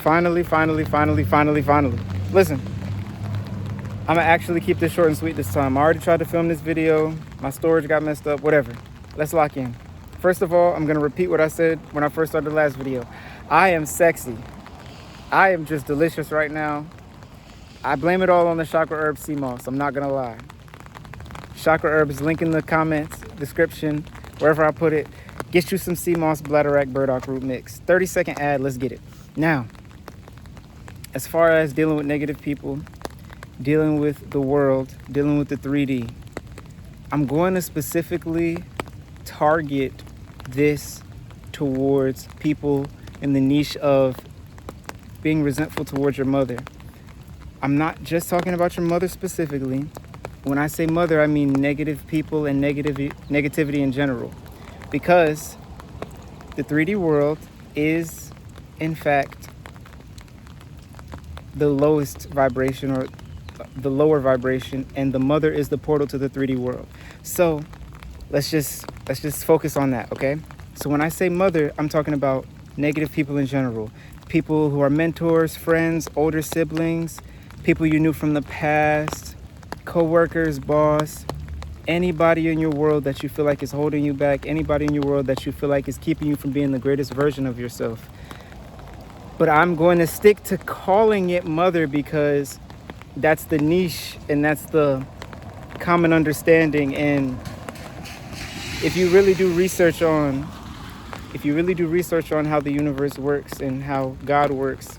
finally. Listen, I'm gonna actually keep this short and sweet this time. I already tried to film this video. My storage got messed up, whatever. Let's lock in. First of all, I'm gonna repeat what I said when I first started the last video. I am sexy. I am just delicious right now. I blame it all on the Chakra Herb sea moss. I'm not gonna lie. Chakra Herbs, link in the comments, description, wherever I put it. Get you some sea moss, bladderwrack, burdock root mix. 30-second ad, let's get it. Now, as far as dealing with negative people, dealing with the world, dealing with the 3D, I'm going to specifically target this towards people in the niche of being resentful towards your mother. I'm not just talking about your mother specifically. When I say mother, I mean negative people and negativity in general. Because the 3D world is, in fact, the lowest vibration or the lower vibration, and the mother is the portal to the 3D world. So let's just focus on that, okay? So when I say mother, I'm talking about negative people in general. People who are mentors, friends, older siblings, people you knew from the past, co-workers, boss, anybody in your world that you feel like is holding you back, anybody in your world that you feel like is keeping you from being the greatest version of yourself. But I'm going to stick to calling it mother because that's the niche and that's the common understanding. And if you really do research on how the universe works and how God works,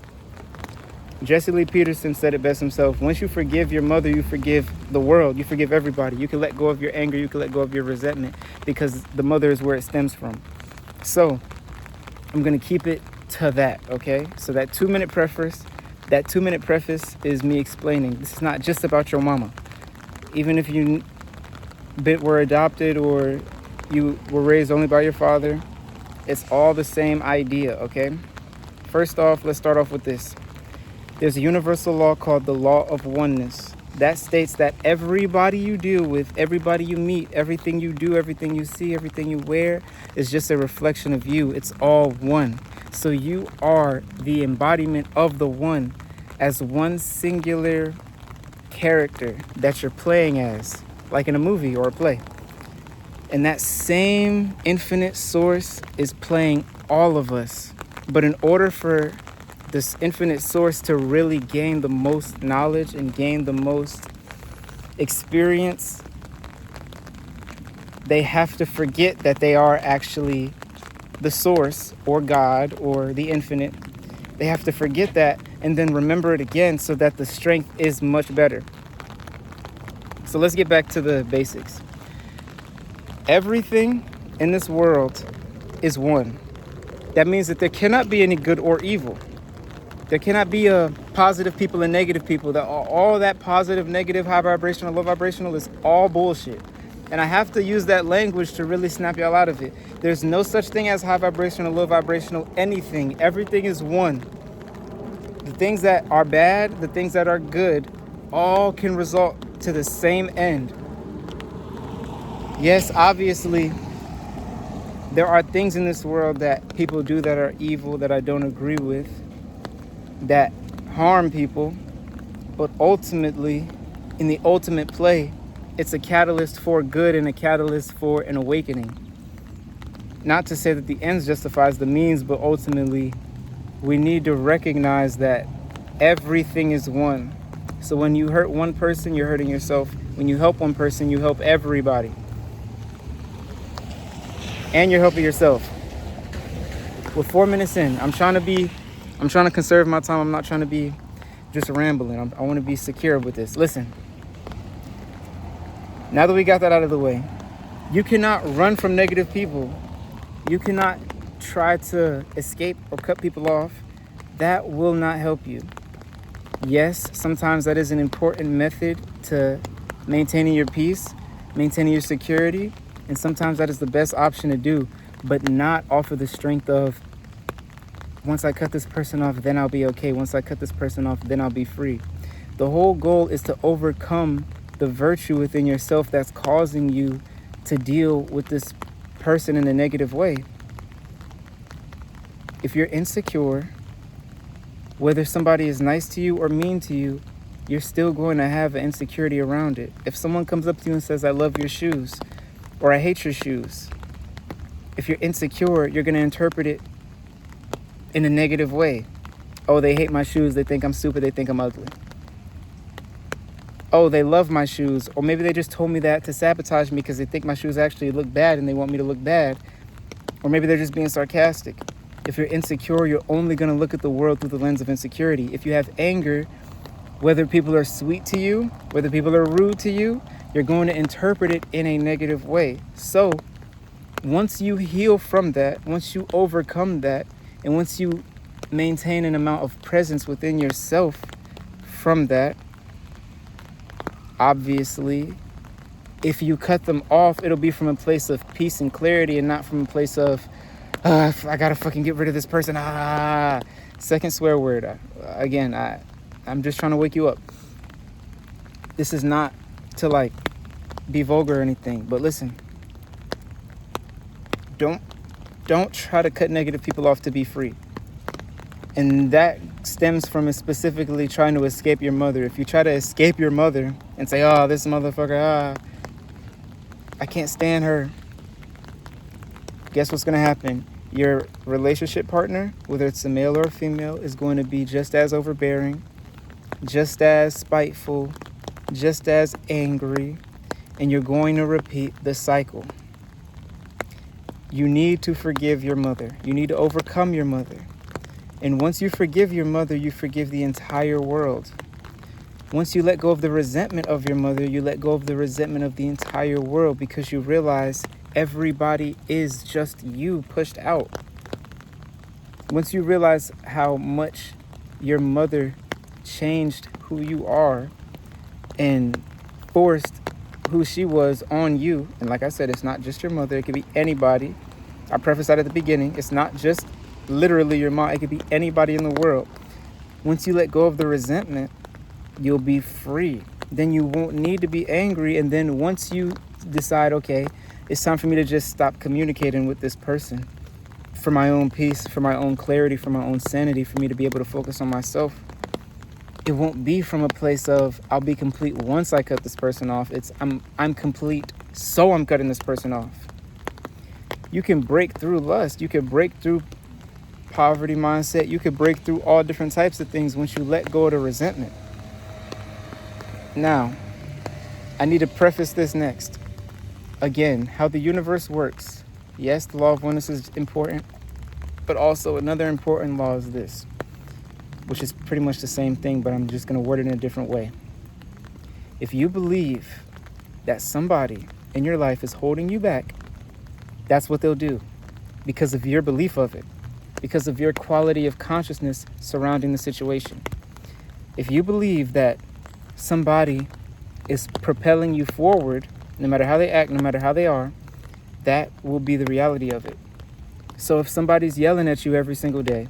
Jesse Lee Peterson said it best himself. Once you forgive your mother, you forgive the world. You forgive everybody. You can let go of your anger. You can let go of your resentment because the mother is where it stems from. So I'm going to keep it to that, okay? So that 2-minute preface is me explaining. This is not just about your mama. Even if you were adopted or you were raised only by your father, it's all the same idea, okay? First off, let's start off with this. There's a universal law called the law of oneness. That states that everybody you deal with, everybody you meet, everything you do, everything you see, everything you wear is just a reflection of you. It's all one. So you are the embodiment of the one as one singular character that you're playing as, like in a movie or a play. And that same infinite source is playing all of us. But in order for this infinite source to really gain the most knowledge and gain the most experience, they have to forget that they are actually the source or God or the infinite. They have to forget that and then remember it again so that the strength is much better. So let's get back to the basics. Everything in this world is one. That means that there cannot be any good or evil. There cannot be a positive people and negative people. That all that positive, negative, high vibrational, low vibrational is all bullshit. And I have to use that language to really snap y'all out of it. There's no such thing as high vibrational, low vibrational, anything. Everything is one. The things that are bad, the things that are good, all can result to the same end. Yes, obviously, there are things in this world that people do that are evil, that I don't agree with, that harm people, but ultimately, in the ultimate play, it's a catalyst for good and a catalyst for an awakening. Not to say that the ends justifies the means, but ultimately, we need to recognize that everything is one. So when you hurt one person, you're hurting yourself. When you help one person, you help everybody. And you're helping yourself. We're 4 minutes in. I'm trying to conserve my time. I'm not trying to be just rambling. I want to be secure with this. Listen, now that we got that out of the way, you cannot run from negative people. You cannot try to escape or cut people off. That will not help you. Yes, sometimes that is an important method to maintaining your peace, maintaining your security, and sometimes that is the best option to do, but not off of the strength of, once I cut this person off, then I'll be okay. Once I cut this person off, then I'll be free. The whole goal is to overcome the virtue within yourself that's causing you to deal with this person in a negative way. If you're insecure, Whether somebody is nice to you or mean to you, you're still going to have an insecurity around it. If someone comes up to you and says, I love your shoes, or I hate your shoes, if you're insecure, you're going to interpret it in a negative way. Oh, they hate my shoes. They think I'm stupid. They think I'm ugly. Oh, they love my shoes. Or maybe they just told me that to sabotage me because they think my shoes actually look bad and they want me to look bad. Or maybe they're just being sarcastic. If you're insecure, you're only going to look at the world through the lens of insecurity. If you have anger, whether people are sweet to you, whether people are rude to you, you're going to interpret it in a negative way. So once you heal from that, once you overcome that, and once you maintain an amount of presence within yourself from that, obviously, if you cut them off, it'll be from a place of peace and clarity and not from a place of, I gotta fucking get rid of this person. Second swear word. Again, I'm just trying to wake you up. This is not to like be vulgar or anything, but listen. Don't try to cut negative people off to be free. And that stems from specifically trying to escape your mother. If you try to escape your mother and say, oh, this motherfucker, I can't stand her. Guess what's going to happen? Your relationship partner, whether it's a male or a female, is going to be just as overbearing, just as spiteful, just as angry, and you're going to repeat the cycle. You need to forgive your mother. You need to overcome your mother. And once you forgive your mother, you forgive the entire world. Once you let go of the resentment of your mother, you let go of the resentment of the entire world, because you realize everybody is just you pushed out. Once you realize how much your mother changed who you are and forced who she was on you, and like I said, it's not just your mother, it could be anybody. I prefaced that at the beginning. It's not just literally your mom, it could be anybody in the world. Once you let go of the resentment, you'll be free. Then you won't need to be angry. And then once you decide, okay, it's time for me to just stop communicating with this person for my own peace, for my own clarity, for my own sanity, for me to be able to focus on myself, it won't be from a place of I'll be complete once I cut this person off. It's I'm complete, so I'm cutting this person off. You can break through lust. You can break through poverty mindset. You could break through all different types of things once you let go of the resentment. Now, I need to preface this next. Again, how the universe works. Yes, the law of oneness is important, but also another important law is this, which is pretty much the same thing, but I'm just going to word it in a different way. If you believe that somebody in your life is holding you back, that's what they'll do because of your belief of it, because of your quality of consciousness surrounding the situation. If you believe that somebody is propelling you forward, no matter how they act, no matter how they are, that will be the reality of it. So if somebody's yelling at you every single day,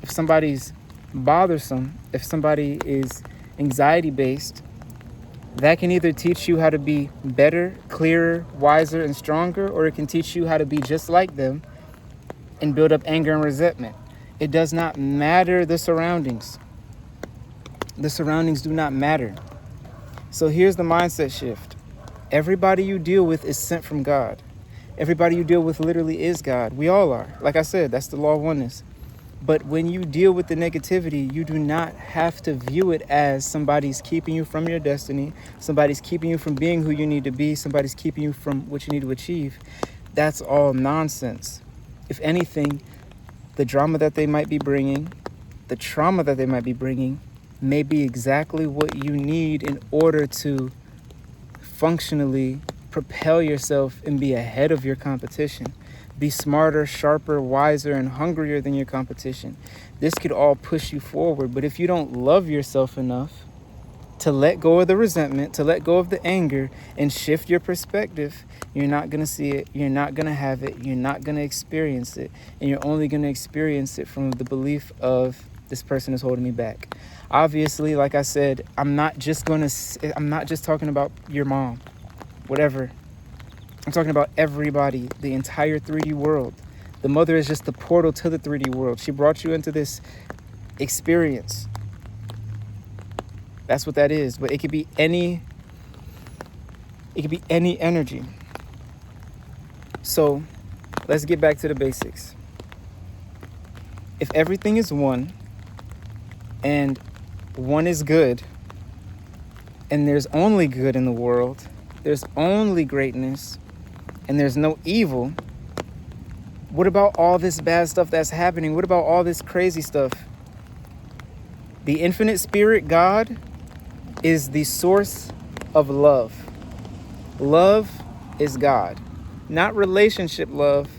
if somebody's bothersome, if somebody is anxiety-based, that can either teach you how to be better, clearer, wiser, and stronger, or it can teach you how to be just like them and build up anger and resentment. It does not matter the surroundings. The surroundings do not matter. So here's the mindset shift. Everybody you deal with is sent from God. Everybody you deal with literally is God. We all are. Like I said, that's the law of oneness. But when you deal with the negativity, you do not have to view it as somebody's keeping you from your destiny, somebody's keeping you from being who you need to be, somebody's keeping you from what you need to achieve. That's all nonsense. If anything, the drama that they might be bringing, the trauma that they might be bringing, may be exactly what you need in order to functionally propel yourself and be ahead of your competition. Be smarter, sharper, wiser, and hungrier than your competition. This could all push you forward. But if you don't love yourself enough to let go of the resentment, to let go of the anger, and shift your perspective, you're not going to see it. You're not going to have it. You're not going to experience it. And you're only going to experience it from the belief of this person is holding me back. Obviously, like I said, I'm not just talking about your mom, whatever. I'm talking about everybody, the entire 3D world. The mother is just the portal to the 3D world. She brought you into this experience. That's what that is. But it could be any energy. So let's get back to the basics. If everything is one, and one is good, and there's only good in the world, there's only greatness, and there's no evil, what about all this bad stuff that's happening? What about all this crazy stuff? The infinite spirit, God, is the source of love. Love is God. Not relationship love,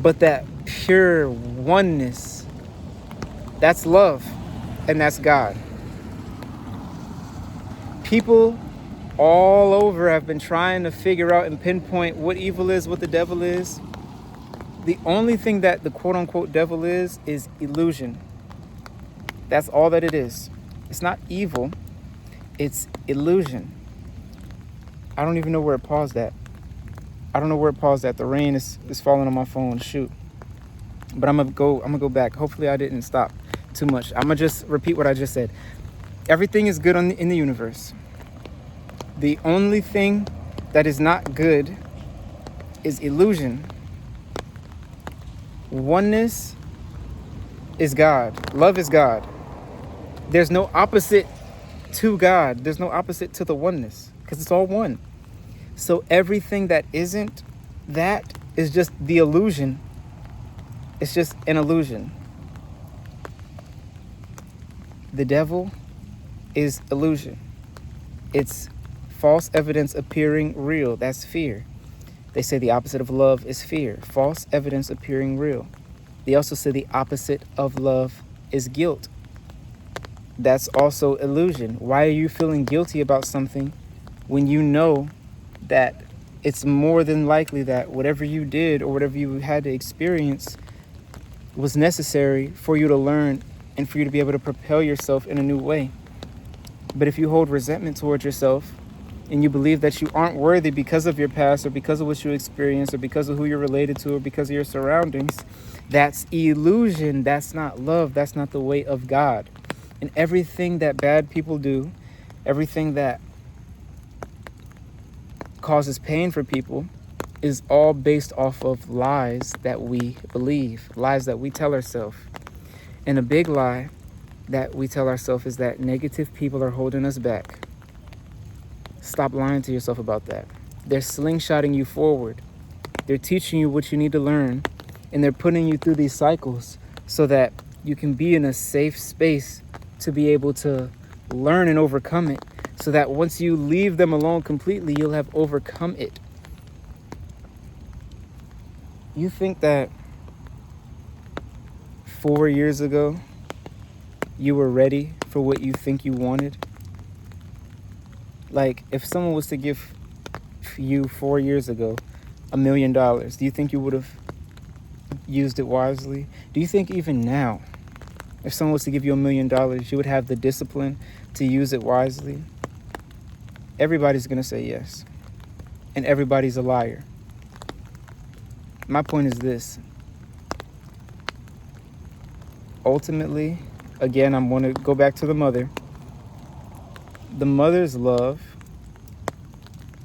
but that pure oneness. That's love, and that's God. People all over have been trying to figure out and pinpoint what evil is, what the devil is. The only thing that the quote-unquote devil is illusion. That's all that it is. It's not evil. It's illusion. I don't even know where it paused at. I don't know where it paused at. The rain is falling on my phone. Shoot. But I'm gonna go back. Hopefully I didn't stop too much. I'm gonna just repeat what I just said. Everything is good in the universe. The only thing that is not good is illusion. Oneness is God. Love is God. There's no opposite to God. There's no opposite to the oneness, because it's all one. So everything that isn't that is just the illusion. It's just an illusion. The devil is illusion. It's false evidence appearing real. That's fear. They say the opposite of love is fear. False evidence appearing real. They also say the opposite of love is guilt. That's also illusion. Why are you feeling guilty about something when you know that it's more than likely that whatever you did or whatever you had to experience was necessary for you to learn and for you to be able to propel yourself in a new way? But if you hold resentment towards yourself and you believe that you aren't worthy because of your past or because of what you experienced or because of who you're related to or because of your surroundings, that's illusion. That's not love. That's not the way of God. And everything that bad people do, everything that causes pain for people, is all based off of lies that we believe, lies that we tell ourselves. And a big lie that we tell ourselves is that negative people are holding us back. Stop lying to yourself about that. They're slingshotting you forward. They're teaching you what you need to learn, and they're putting you through these cycles so that you can be in a safe space to be able to learn and overcome it, so that once you leave them alone completely, you'll have overcome it. You think that 4 years ago, you were ready for what you think you wanted? Like, if someone was to give you 4 years ago $1 million, do you think you would have used it wisely? Do you think even now, if someone was to give you $1 million, you would have the discipline to use it wisely? Everybody's going to say yes. And everybody's a liar. My point is this. Ultimately, again, I'm going to go back to the mother. The mother's love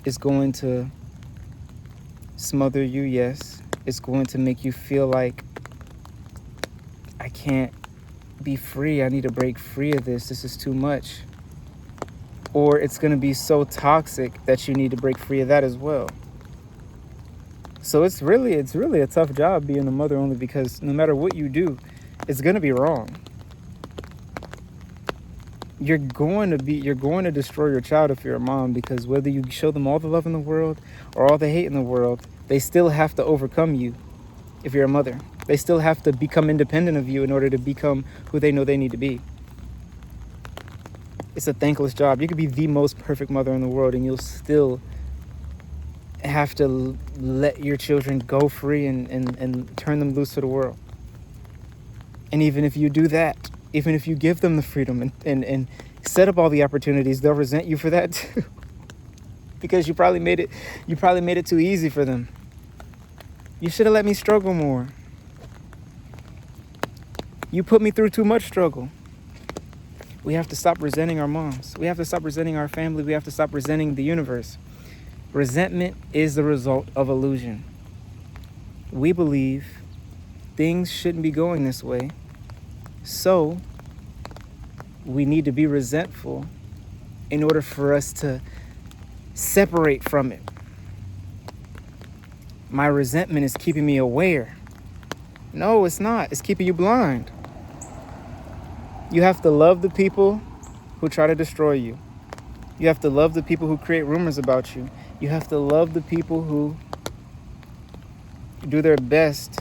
is going to smother you, yes. It's going to make you feel like, I can't be free. I need to break free of this. This is too much. Or it's going to be so toxic that you need to break free of that as well. So it's really a tough job being a mother, only because no matter what you do, it's going to be wrong. You're going to destroy your child if you're a mom, because whether you show them all the love in the world or all the hate in the world, they still have to overcome you. If you're a mother, they still have to become independent of you in order to become who they know they need to be. It's a thankless job. You could be the most perfect mother in the world, and you'll still have to let your children go free and turn them loose to the world. And even if you do that, even if you give them the freedom and set up all the opportunities, they'll resent you for that too. Because you probably made it too easy for them. You should have let me struggle more. You put me through too much struggle. We have to stop resenting our moms. We have to stop resenting our family. We have to stop resenting the universe. Resentment is the result of illusion. We believe things shouldn't be going this way, so we need to be resentful in order for us to separate from it. My resentment is keeping me aware. No, it's not. It's keeping you blind. You have to love the people who try to destroy you. You have to love the people who create rumors about you. You have to love the people who do their best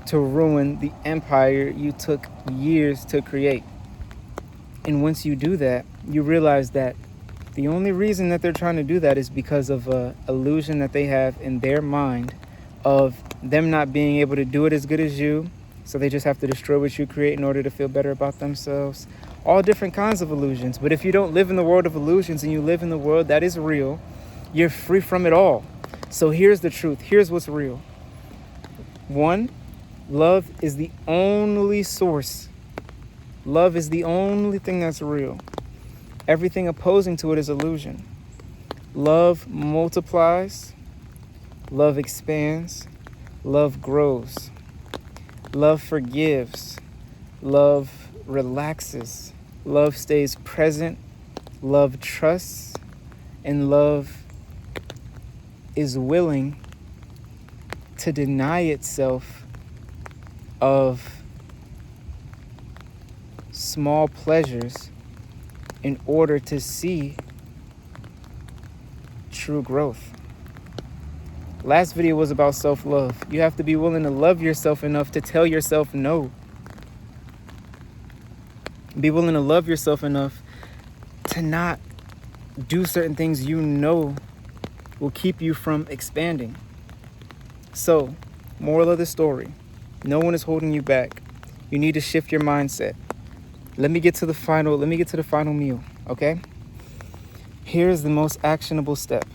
to ruin the empire you took years to create. And once you do that, you realize that the only reason that they're trying to do that is because of an illusion that they have in their mind of them not being able to do it as good as you. So they just have to destroy what you create in order to feel better about themselves. All different kinds of illusions. But if you don't live in the world of illusions and you live in the world that is real, you're free from it all. So here's the truth. Here's what's real. 1, love is the only source. Love is the only thing that's real. Everything opposing to it is illusion. Love multiplies. Love expands. Love grows. Love forgives. Love relaxes. Love stays present. Love trusts. And love is willing to deny itself of small pleasures in order to see true growth. Last video was about self-love. You have to be willing to love yourself enough to tell yourself no. Be willing to love yourself enough to not do certain things you know will keep you from expanding. So, moral of the story, no one is holding you back. You need to shift your mindset. Let me get to the final meal, okay? Here's the most actionable step.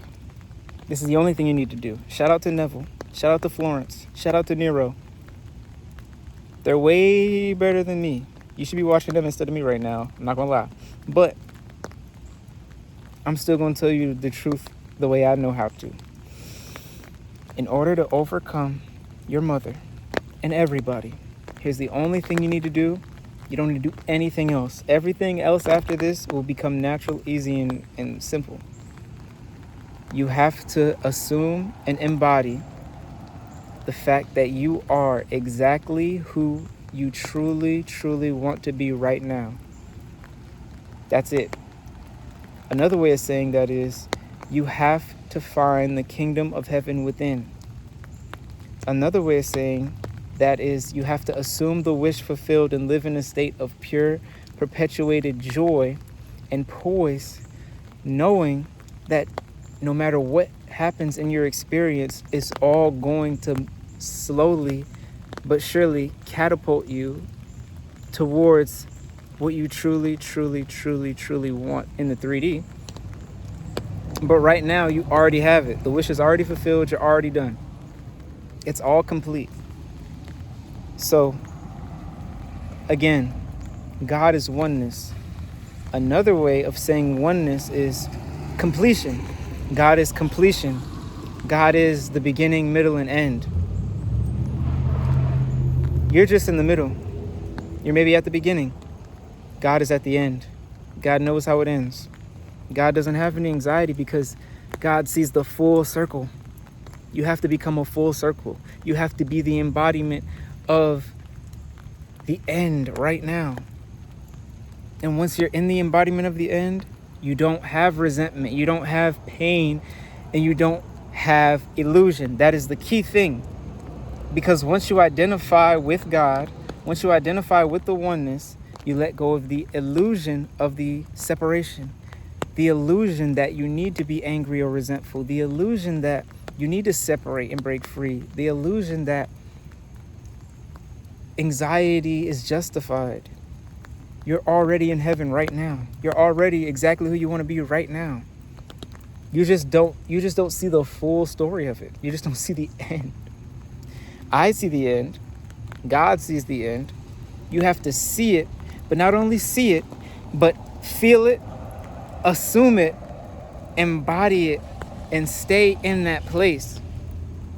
This is the only thing you need to do. Shout out to Neville. Shout out to Florence. Shout out to Nero. They're way better than me. You should be watching them instead of me right now. I'm not gonna lie. But I'm still gonna tell you the truth the way I know how to. In order to overcome your mother and everybody, here's the only thing you need to do. You don't need to do anything else. Everything else after this will become natural, easy, and simple. You have to assume and embody the fact that you are exactly who you truly, truly want to be right now. That's it. Another way of saying that is you have to find the kingdom of heaven within. Another way of saying that is you have to assume the wish fulfilled and live in a state of pure, perpetuated joy and poise, knowing that no matter what happens in your experience, it's all going to slowly but surely catapult you towards what you truly, truly, truly, truly want in the 3D. But right now, you already have it. The wish is already fulfilled. You're already done. It's all complete. So, again, God is oneness. Another way of saying oneness is completion. God is completion. God is the beginning, middle, and end. You're just in the middle. You're maybe at the beginning. God is at the end. God knows how it ends. God doesn't have any anxiety because God sees the full circle. You have to become a full circle. You have to be the embodiment of the end right now. And once you're in the embodiment of the end, you don't have resentment, you don't have pain, and you don't have illusion. That is the key thing. Because once you identify with God, once you identify with the oneness, you let go of the illusion of the separation. The illusion that you need to be angry or resentful. The illusion that you need to separate and break free. The illusion that anxiety is justified. You're already in heaven right now. You're already exactly who you want to be right now. You just don't see the full story of it. You just don't see the end. I see the end. God sees the end. You have to see it, but not only see it, but feel it, assume it, embody it, and stay in that place.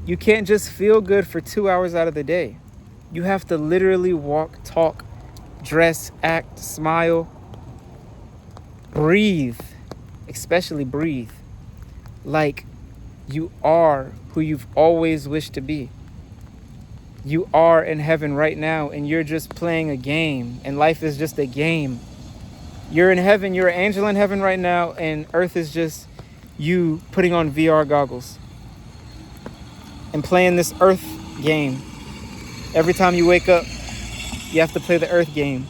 You can't just feel good for 2 hours out of the day. You have to literally walk, talk, dress, act, smile, breathe, especially breathe, like you are who you've always wished to be. You are in heaven right now, and you're just playing a game, and life is just a game. You're in heaven, you're an angel in heaven right now, and earth is just you putting on VR goggles and playing this earth game. Every time you wake up, you have to play the earth game.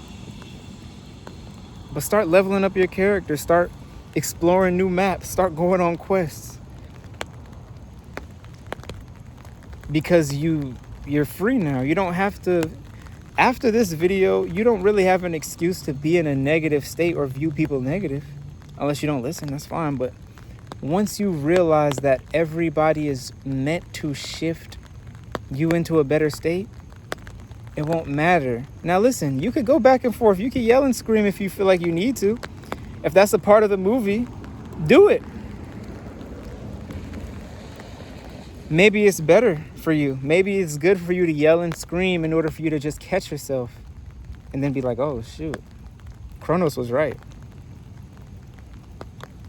But start leveling up your character, start exploring new maps, start going on quests. Because you're free now. You don't have to, after this video, you don't really have an excuse to be in a negative state or view people negative. Unless you don't listen, that's fine. But once you realize that everybody is meant to shift you into a better state, it won't matter. Now listen, you could go back and forth. You could yell and scream if you feel like you need to. If that's a part of the movie, do it. Maybe it's better for you. Maybe it's good for you to yell and scream in order for you to just catch yourself and then be like, oh, shoot, Kronos was right.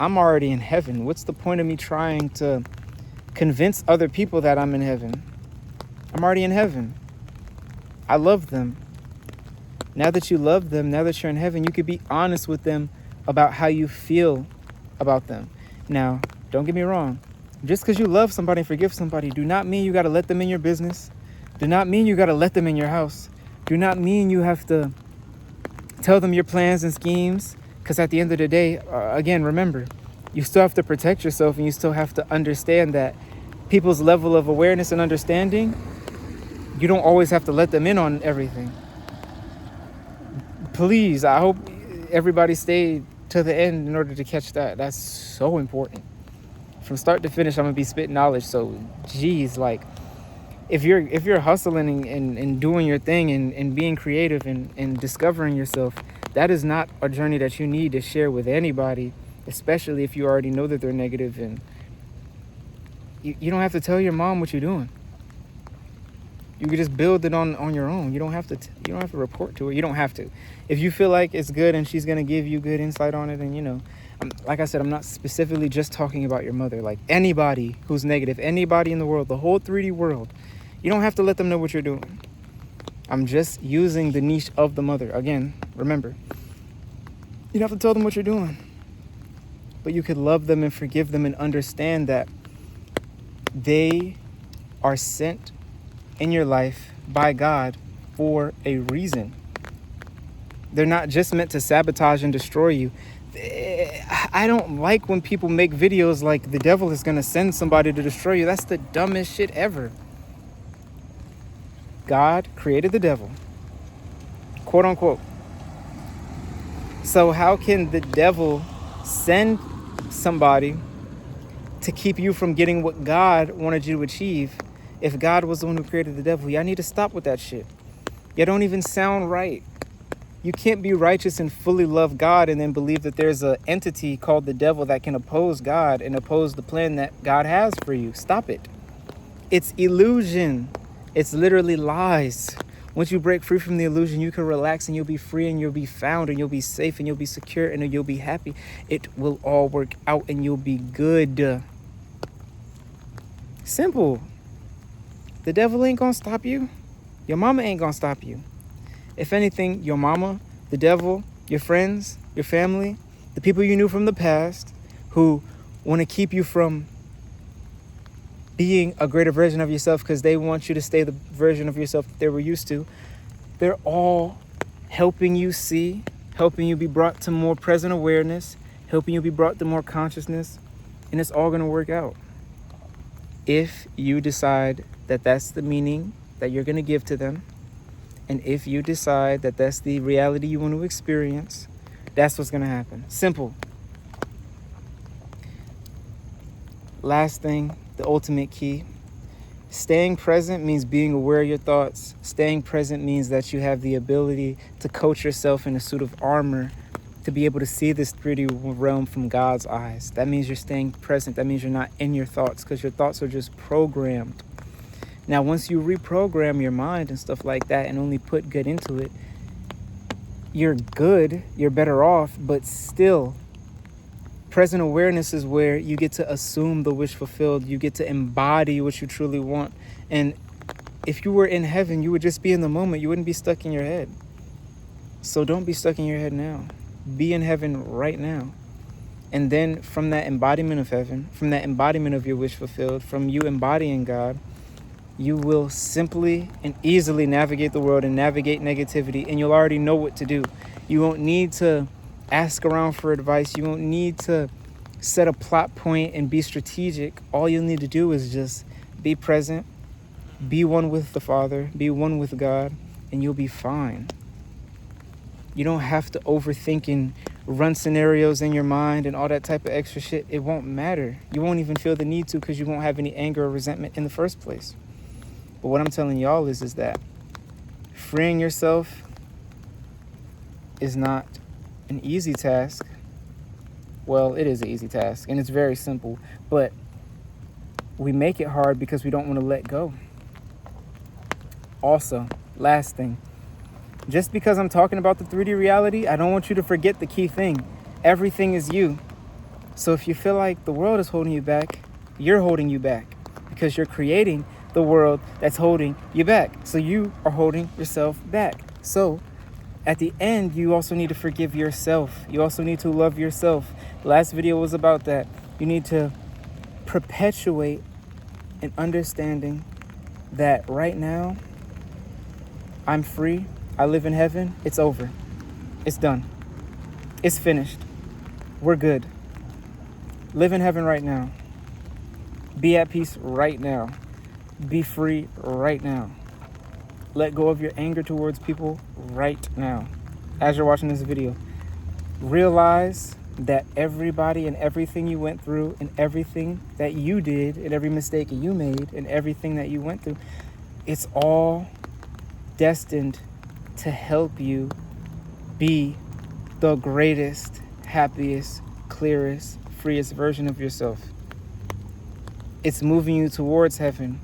I'm already in heaven. What's the point of me trying to convince other people that I'm in heaven? I'm already in heaven. I love them. Now that you love them, now that you're in heaven, you could be honest with them about how you feel about them. Now, don't get me wrong. Just because you love somebody and forgive somebody do not mean you got to let them in your business. Do not mean you got to let them in your house. Do not mean you have to tell them your plans and schemes. Because at the end of the day, again, remember, you still have to protect yourself, and you still have to understand that people's level of awareness and understanding, you don't always have to let them in on everything. Please, I hope everybody stayed to the end in order to catch that. That's so important. From start to finish, I'm gonna be spitting knowledge. So, geez, like, if you're hustling and doing your thing and being creative and discovering yourself, that is not a journey that you need to share with anybody, especially if you already know that they're negative. And you don't have to tell your mom what you're doing. You can just build it on your own. You don't have to report to her. You don't have to. If you feel like it's good and she's gonna give you good insight on it, and like I said, I'm not specifically just talking about your mother. Like anybody who's negative, anybody in the world, the whole 3D world, you don't have to let them know what you're doing. I'm just using the niche of the mother. Again, remember, you don't have to tell them what you're doing. But you could love them and forgive them and understand that they are sent in your life by God for a reason. They're not just meant to sabotage and destroy you. I don't like when people make videos like the devil is going to send somebody to destroy you. That's the dumbest shit ever. God created the devil, quote unquote. So how can the devil send somebody to keep you from getting what God wanted you to achieve if God was the one who created the devil? Y'all need to stop with that shit. Y'all don't even sound right. You can't be righteous and fully love God and then believe that there's an entity called the devil that can oppose God and oppose the plan that God has for you. Stop it. It's illusion. It's literally lies. Once you break free from the illusion, you can relax and you'll be free and you'll be found and you'll be safe and you'll be secure and you'll be happy. It will all work out and you'll be good. Simple. The devil ain't gonna stop you. Your mama ain't gonna stop you. If anything, your mama, the devil, your friends, your family, the people you knew from the past who want to keep you from being a greater version of yourself because they want you to stay the version of yourself that they were used to, they're all helping you see, helping you be brought to more present awareness, helping you be brought to more consciousness, and it's all going to work out. If you decide that that's the meaning that you're going to give to them, and if you decide that that's the reality you want to experience, that's what's going to happen. Simple. Last thing, the ultimate key, Staying present means being aware of your thoughts. Staying present means that you have the ability to coat yourself in a suit of armor to be able to see this 3D realm from God's eyes. That means you're staying present. That means you're not in your thoughts, because your thoughts are just programmed. Now, once you reprogram your mind and stuff like that and only put good into it, you're good, you're better off, but still, present awareness is where you get to assume the wish fulfilled. You get to embody what you truly want. And if you were in heaven, you would just be in the moment. You wouldn't be stuck in your head. So don't be stuck in your head now. Be in heaven right now. And then from that embodiment of heaven, from that embodiment of your wish fulfilled, from you embodying God, you will simply and easily navigate the world and navigate negativity, and you'll already know what to do. You won't need to ask around for advice. You won't need to set a plot point and be strategic. All you'll need to do is just be present, be one with the Father, be one with God, and you'll be fine. You don't have to overthink and run scenarios in your mind and all that type of extra shit. It won't matter. You won't even feel the need to, because you won't have any anger or resentment in the first place. But what I'm telling y'all is that freeing yourself is not an easy task. Well, it is an easy task, and it's very simple, but we make it hard because we don't want to let go. Also, last thing, just because I'm talking about the 3D reality, I don't want you to forget the key thing. Everything is you. So if you feel like the world is holding you back, you're holding you back, because you're creating the world that's holding you back. So you are holding yourself back. So at the end, you also need to forgive yourself. You also need to love yourself. The last video was about that. You need to perpetuate an understanding that right now, I'm free. I live in heaven. It's over. It's done. It's finished. We're good. Live in heaven right now. Be at peace right now. Be free right now. Let go of your anger towards people right now. As you're watching this video, realize that everybody and everything you went through and everything that you did and every mistake you made and everything that you went through, it's all destined to help you be the greatest, happiest, clearest, freest version of yourself. It's moving you towards heaven.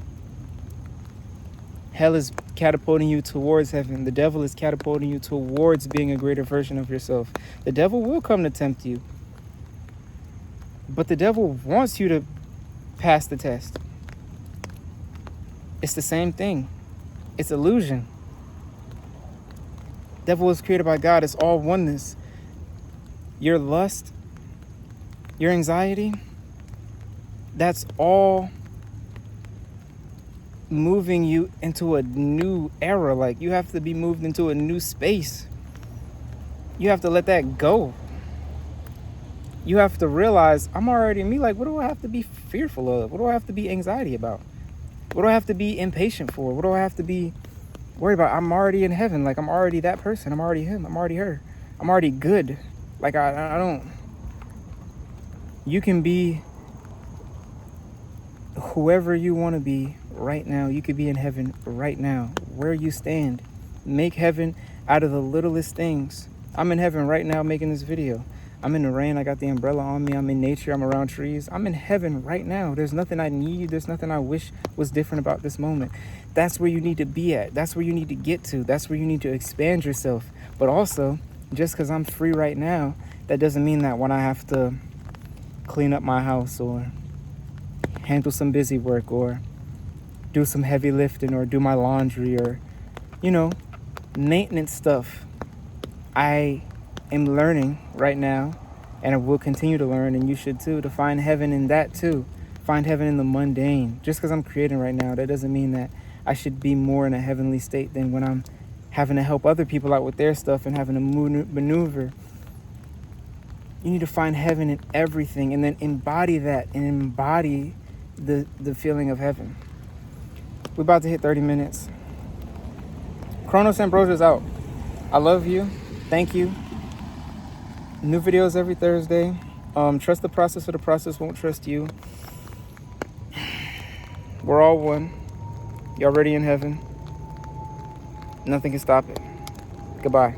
Hell is catapulting you towards heaven. The devil is catapulting you towards being a greater version of yourself. The devil will come to tempt you, but the devil wants you to pass the test. It's the same thing. It's illusion. Devil was created by God. It's all oneness. Your lust, your anxiety, that's all moving you into a new era. Like, you have to be moved into a new space. You have to let that go. You have to realize, I'm already me. Like, what do I have to be fearful of? What do I have to be anxiety about? What do I have to be impatient for? What do I have to be worried about? I'm already in heaven. Like, I'm already that person. I'm already him. I'm already her. I'm already good. Like, I don't. You can be whoever you want to be right now. You could be in heaven right now, where you stand. Make heaven out of the littlest things. I'm in heaven right now making this video. I'm in the rain. I got the umbrella on me. I'm in nature. I'm around trees. I'm in heaven right now. There's nothing I need. There's nothing I wish was different about this moment. That's where you need to be at. That's where you need to get to. That's where you need to expand yourself. But also, just because I'm free right now, that doesn't mean that when I have to clean up my house or handle some busy work or do some heavy lifting or do my laundry or, maintenance stuff, I am learning right now, and I will continue to learn, and you should too, to find heaven in that too. Find heaven in the mundane. Just because I'm creating right now, that doesn't mean that I should be more in a heavenly state than when I'm having to help other people out with their stuff and having to maneuver. You need to find heaven in everything and then embody that and embody the feeling of heaven. We're about to hit 30 minutes. Chronos Ambrosia's out. I love you. Thank you. New videos every Thursday. Trust the process or the process won't trust you. We're all one. You're already in heaven. Nothing can stop it. Goodbye.